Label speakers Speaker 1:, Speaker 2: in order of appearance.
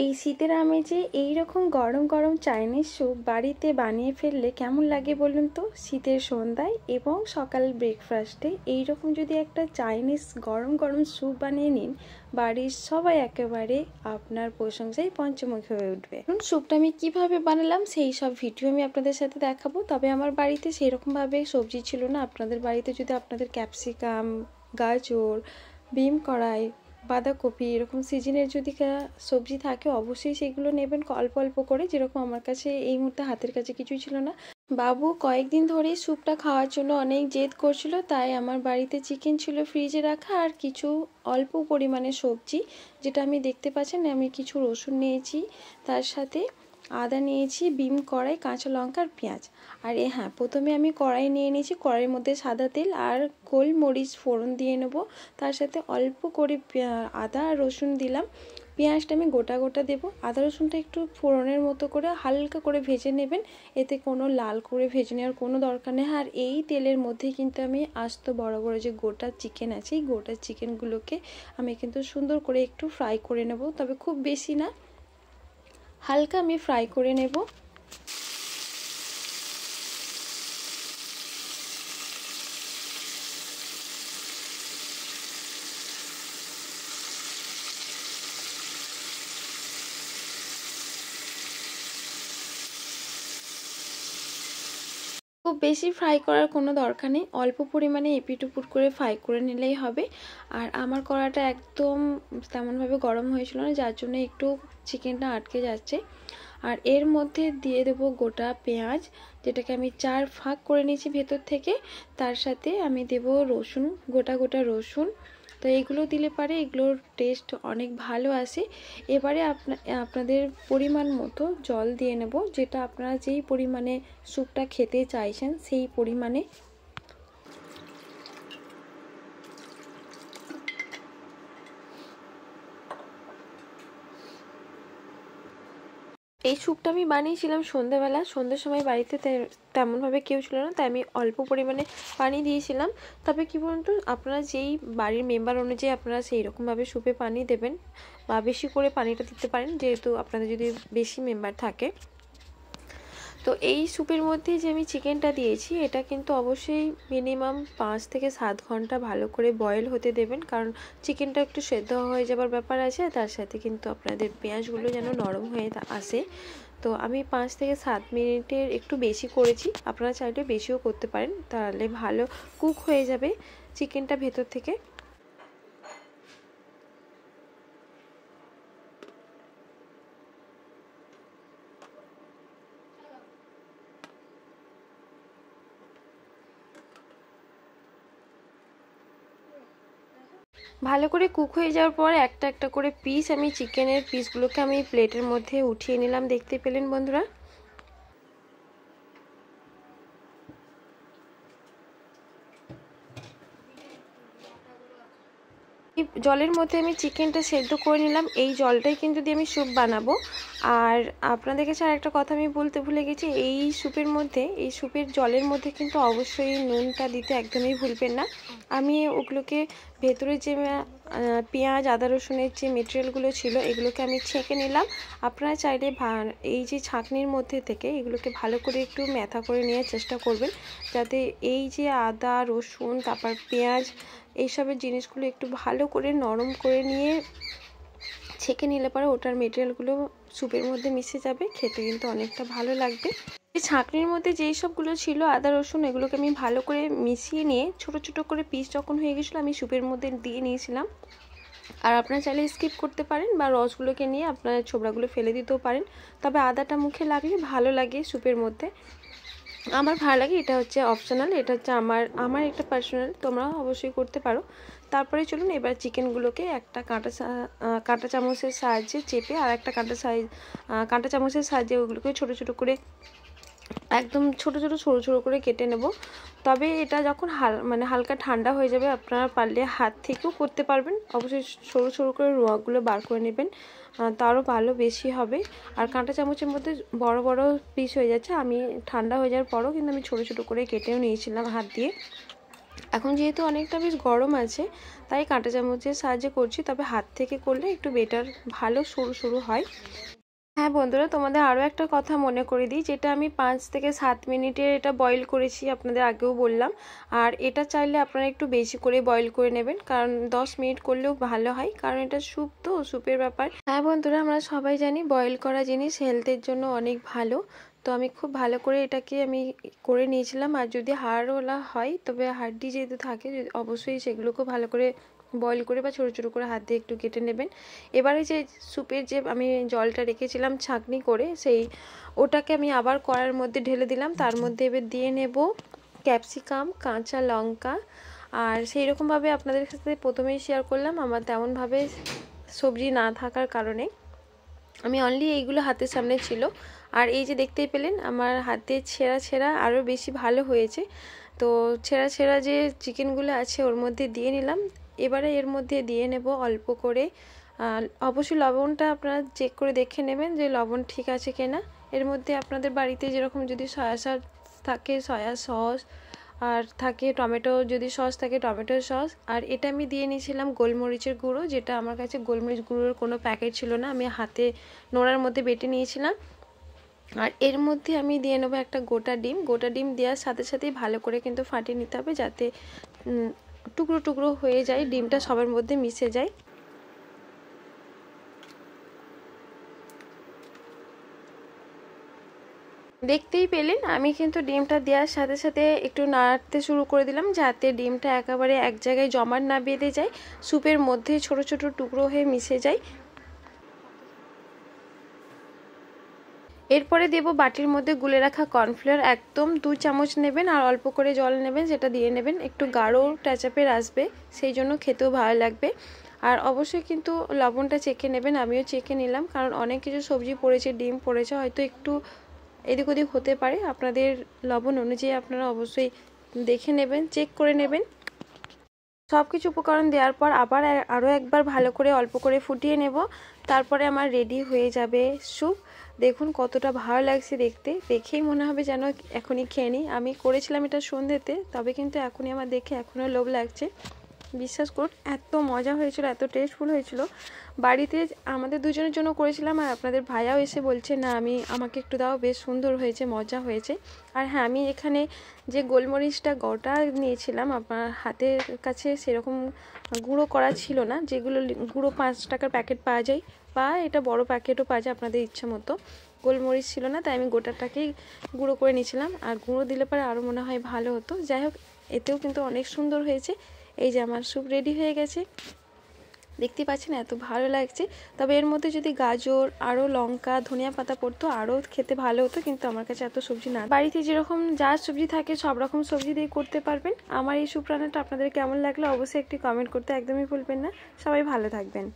Speaker 1: এই শীতের আমেজে এইরকম গরম গরম চাইনিজ স্যুপ বাড়িতে বানিয়ে ফেললে কেমন লাগে বলুন তো। শীতের সন্ধ্যায় এবং সকাল ব্রেকফাস্টে এইরকম যদি একটা চাইনিজ গরম গরম স্যুপ বানিয়ে নিন, বাড়ির সবাই একেবারে আপনার প্রশংসায় পঞ্চমুখী হয়ে উঠবে। স্যুপটা আমি কিভাবে বানালাম সেই সব ভিডিও আমি আপনাদের সাথে দেখাবো। তবে আমার বাড়িতে সেরকমভাবে সবজি ছিল না। আপনাদের বাড়িতে যদি আপনাদের ক্যাপসিকাম, গাজর, বিম কড়াই, বাঁধাকপি এরকম সিজনের যদি সবজি থাকে অবশ্যই সেগুলো নেবেন অল্প অল্প করে। যেরকম আমার কাছে এই মুহূর্তে হাতের কাছে কিছুই ছিল না। বাবু কয়েকদিন ধরেই স্যুপটা খাওয়ার জন্য অনেক জেদ করছিল, তাই আমার বাড়িতে চিকেন ছিল ফ্রিজে রাখা আর কিছু অল্প পরিমাণে সবজি, যেটা আমি দেখতে পাচ্ছেন। আমি কিছু রসুন নিয়েছি, তার সাথে আদা নিয়েছি, বিম কড়াই, কাঁচা লঙ্কা আর পেঁয়াজ। আর হ্যাঁ, প্রথমে আমি কড়াই নিয়ে নিয়েছি, কড়াইয়ের মধ্যে সাদা তেল আর গোলমরিচ ফোড়ন দিয়ে নেব। তার সাথে অল্প করে আদা আর রসুন দিলাম। পেঁয়াজটা আমি গোটা গোটা দেবো। আদা রসুনটা একটু ফোড়নের মতো করে হালকা করে ভেজে নেবেন, এতে কোনো লাল করে ভেজে নেওয়ার কোনো দরকার নেই। আর এই তেলের মধ্যেই কিন্তু আমি আস্ত বড় বড় যে গোটা চিকেন আছে, এই গোটা চিকেনগুলোকে আমি কিন্তু সুন্দর করে একটু ফ্রাই করে নেব, তবে খুব বেশি না, হালকা আমি ফ্রাই করে নেব। খুব বেশি ফ্রাই করার কোনো দরকার নেই, অল্প পরিমাণে এপিট ওপিট করে ফ্রাই করে নিলেই হবে। আর আমার কড়াটা একদম তেমনভাবে গরম হয়েছিল না, যার জন্য একটু চিকেনটা আটকে যাচ্ছে। আর এর মধ্যে দিয়ে দেবো গোটা পেঁয়াজ, যেটাকে আমি 4 ভাগ করে নিয়েছি ভেতর থেকে। তার সাথে আমি দেব রসুন, গোটা গোটা রসুন। তো এইগুলো দিলে পারে এগুলোর টেস্ট অনেক ভালো আসে। এবারে আপনাদের পরিমাণ মতো জল দিয়ে নেব, যেটা আপনারা যেই পরিমাণে স্যুপটা খেতে চাইছেন সেই পরিমাণে। এই স্যুপটা আমি বানিয়েছিলাম সন্ধ্যাবেলা, সন্ধ্যের সময় বাড়িতে তেমনভাবে কেউ ছিল না, তাই আমি অল্প পরিমাণে পানি দিয়েছিলাম। তবে কি বলুন তো, আপনারা যেই বাড়ির মেম্বার অনুযায়ী আপনারা সেই রকমভাবে স্যুপে পানি দেবেন, বা বেশি করে পানিটা দিতে পারেন যেহেতু আপনাদের যদি বেশি মেম্বার থাকে। তো এই স্যুপের মধ্যে যে আমি চিকেনটা দিয়েছি, এটা কিন্তু অবশ্যই মিনিমাম 5 থেকে 7 ঘন্টা ভালো করে বয়েল হতে দেবেন, কারণ চিকেনটা একটু সেদ্ধ হয়ে যাবার ব্যাপার আছে। তার সাথে কিন্তু আপনাদের পেঁয়াজগুলো যেন নরম হয়ে আসে। তো আমি 5 থেকে 7 মিনিটের একটু বেশি করেছি, আপনারা চাইলে বেশিও করতে পারেন, তাহলে ভালো কুক হয়ে যাবে চিকেনটা ভেতর থেকে। ভালো করে কুক হয়ে যাওয়ার পর একটা একটা করে পিস আমি চিকেনের পিসগুলোকে আমি প্লেটের মধ্যে উঠিয়ে নিলাম, দেখতে পেলেন বন্ধুরা। জলের মধ্যে আমি চিকেনটা সেদ্ধ করে নিলাম, এই জলটাই কিন্তু দিয়ে আমি স্যুপ বানাবো। আর আপনাদের কাছে আরেকটা কথা আমি বলতে ভুলে গেছি, এই স্যুপের জলের মধ্যে কিন্তু অবশ্যই নুনটা দিতে একদমই ভুলবেন না। আমি ওগুলোকে ভেতরে যে পেঁয়াজ আদা রসুনের যে মেটেরিয়ালগুলো ছিল এগুলোকে আমি ছেঁকে নিলাম। আপনারা চাইলে এই যে ছাঁকনির মধ্যে থেকে এগুলোকে ভালো করে একটু ম্যাথা করে নেওয়ার চেষ্টা করবেন, যাতে এই যে আদা রসুন তারপর পেঁয়াজ এইসবের জিনিসগুলো একটু ভালো করে নরম করে নিয়ে ছেঁকে নিলে পরে ওটার মেটেরিয়ালগুলো স্যুপের মধ্যে মিশে যাবে, খেতে কিন্তু অনেকটা ভালো লাগবে। এই ছাঁকনির মধ্যে যেই সবগুলো ছিল আদা রসুন এগুলোকে আমি ভালো করে মিশিয়ে নিয়ে ছোট ছোট করে পিস যখন হয়ে গেছিলো আমি স্যুপের মধ্যে দিয়ে নিয়েছিলাম। আর আপনারা চাইলে স্কিপ করতে পারেন বা রসগুলোকে নিয়ে আপনারা ছোবড়াগুলো ফেলে দিতেও পারেন, তবে আদাটা মুখে লাগলে ভালো লাগে স্যুপের মধ্যে, আমার ভালো লাগে। এটা হচ্ছে অপশনাল, এটা হচ্ছে আমার একটা পার্সোনাল, তোমরাও অবশ্যই করতে পারো। তারপরে চলুন এবার চিকেনগুলোকে একটা কাঁটা চামচের সাহায্যে চেপে আর একটা কাঁটা চামচের সাহায্যে ওগুলোকে ছোটো ছোটো করে একদম ছোটো ছোটো সরু সরু করে কেটে নেব। তবে এটা যখন হালকা ঠান্ডা হয়ে যাবে আপনারা পারলে হাত থেকেও করতে পারবেন, অবশ্যই সরু সরু করে রোয়াগুলো বার করে নেবেন, তারও ভালো বেশি হবে। আর কাঁটা চামচের মধ্যে বড় বড় পিস হয়ে যাচ্ছে, আমি ঠান্ডা হয়ে যাওয়ার পরও কিন্তু আমি ছোটো ছোটো করে কেটেও নিয়েছিলাম হাত দিয়ে। এখন যেহেতু অনেকটা বেশ গরম আছে তাই কাঁটা চামচের সাহায্যে করছি, তবে হাত থেকে করলে একটু বেটার ভালো সরু সরু হয়। হ্যাঁ বন্ধুরা, তোমাদের আরও একটা কথা মনে করে দিই, যেটা আমি 5 থেকে 7 মিনিটে এটা বয়েল করেছি, আপনাদের আগেও বললাম। আর এটা চাইলে আপনারা একটু বেশি করে বয়েল করে নেবেন, কারণ 10 মিনিট করলেও ভালো হয়, কারণ এটা স্যুপ তো, স্যুপের ব্যাপার। হ্যাঁ বন্ধুরা, আমরা সবাই জানি বয়েল করা জিনিস হেলথের জন্য অনেক ভালো। তো আমি খুব ভালো করে এটাকে আমি করে নিয়েছিলাম। আর যদি হাড়ওয়ালা হয়, তবে হাড্ডি যেহেতু থাকে অবশ্যই সেগুলোকেও ভালো করে বয়েল করে বা ছোটো ছোটো করে হাত দিয়ে একটু কেটে নেবেন। এবারে যে স্যুপের যে আমি জলটা রেখেছিলাম ছাঁকনি করে, ওটাকে আমি আবার কড়াইয়ের মধ্যে ঢেলে দিলাম। তার মধ্যে এবার দিয়ে নেব ক্যাপসিকাম, কাঁচা লঙ্কা। আর সেই রকমভাবে আপনাদের সাথে প্রথমেই শেয়ার করলাম, আমার তেমনভাবে সবজি না থাকার কারণে আমি অনলি এইগুলো হাতের সামনে ছিল। আর এই যে দেখতেই পেলেন আমার হাতে ছেঁড়া ছেঁড়া আরও বেশি ভালো হয়েছে। তো ছেঁড়া ছেঁড়া যে চিকেনগুলো আছে ওর মধ্যে দিয়ে নিলাম। এবারে এর মধ্যে দিয়ে নেব অল্প করে, অবশ্যই লবণটা আপনারা চেক করে দেখে নেবেন যে লবণ ঠিক আছে কিনা। এর মধ্যে আপনাদের বাড়িতে যেরকম যদি সয়া সস থাকে সয়া সস, আর থাকে টমেটো, যদি সস থাকে টমেটো সস। আর এটা আমি দিয়ে নিয়েছিলাম গোলমরিচের গুঁড়ো, যেটা আমার কাছে গোলমরিচ গুঁড়োর কোনো প্যাকেট ছিল না, আমি হাতে নোড়ার মধ্যে বেটে নিয়েছিলাম। আর এর মধ্যে আমি দিয়ে নেবো একটা গোটা ডিম। গোটা ডিম দেওয়ার সাথে সাথেই ভালো করে কিন্তু ফাটিয়ে নিতে হবে, যাতে টুকরো টুকরো হয়ে যায়, ডিমটা সবার মধ্যে মিশে যায়। দেখতেই পেলেন আমি কিন্তু ডিমটা দেওয়ার সাথে সাথে একটু নাড়তে শুরু করে দিলাম, যাতে ডিমটা একেবারে এক জায়গায় জমাট না বেঁধে যায়, স্যুপের মধ্যে ছোট ছোট টুকরো হয়ে মিশে যায়। এরপরে দেব বাটির মধ্যে গুলে রাখা কর্নফ্লাওয়ার, একদম 2 চামচ নেবেন, আর অল্প করে জল নেবেন, সেটা দিয়ে নেবেন। একটু গাঢ় টাচাপের আসবে, সেই জন্য খেতেও ভালো লাগবে। আর অবশ্যই কিন্তু লবণটা চেখে নেবেন, আমিও চেখে নিলাম, কারণ অনেক কিছু সবজি পড়েছে, ডিম পড়েছে, হয়তো একটু এদিক ওদিক হতে পারে। আপনাদের লবণ অনুযায়ী আপনারা অবশ্যই দেখে নেবেন, চেক করে নেবেন। সব কিছু উপকরণ দেওয়ার পর আবার আরও একবার ভালো করে অল্প করে ফুটিয়ে নেব। তারপরে আমার রেডি হয়ে যাবে স্যুপ। দেখুন কতটা ভালো লাগছে দেখতে, দেখেই মনে হবে যেন এখনই খেয়ে নিই। আমি করেছিলাম এটা সন্ধ্যেতে, তবে কিন্তু এখনই আমার দেখে এখনও লোভ লাগছে। বিশ্বাস করুন এত মজা হয়েছিল, এত টেস্টফুল হয়েছিল। বাড়িতে আমাদের দুজনের জন্য করেছিলাম, আর আপনাদের ভাইয়াও এসে বলছে না আমাকে একটু দাও, বেশ সুন্দর হয়েছে, মজা হয়েছে। আর হ্যাঁ, আমি এখানে যে গোলমরিচটা গোটা নিয়েছিলাম, আপনার হাতের কাছে সেরকম গুঁড়ো করা ছিল না, যেগুলো গুঁড়ো 5 টাকার প্যাকেট পাওয়া যায়, বা এটা বড় প্যাকেটও পাওয়া যায় আপনাদের ইচ্ছা মতো। গোলমরিচ ছিল না, তাই আমি গোটাটাকেই গুঁড়ো করে নিয়েছিলাম। আর গুঁড়ো দিলে পরে আরও মনে হয় ভালো হতো। যাই হোক, এতেও কিন্তু অনেক সুন্দর হয়েছে। এই যে আমার স্যুপ রেডি হয়ে গেছে, দেখতে পাচ্ছেন এত ভালো লাগছে। তবে এর মধ্যে যদি গাজর, আরও লঙ্কা, ধনিয়া পাতা পড়তো আরও খেতে ভালো হতো, কিন্তু আমার কাছে এত সবজি না। বাড়িতে যেরকম যা সবজি থাকে সব রকম সবজি দিয়ে করতে পারবেন। আমার এই স্যুপ রান্নাটা আপনাদের কেমন লাগলো অবশ্যই একটি কমেন্ট করতে একদমই ভুলবেন না। সবাই ভালো থাকবেন।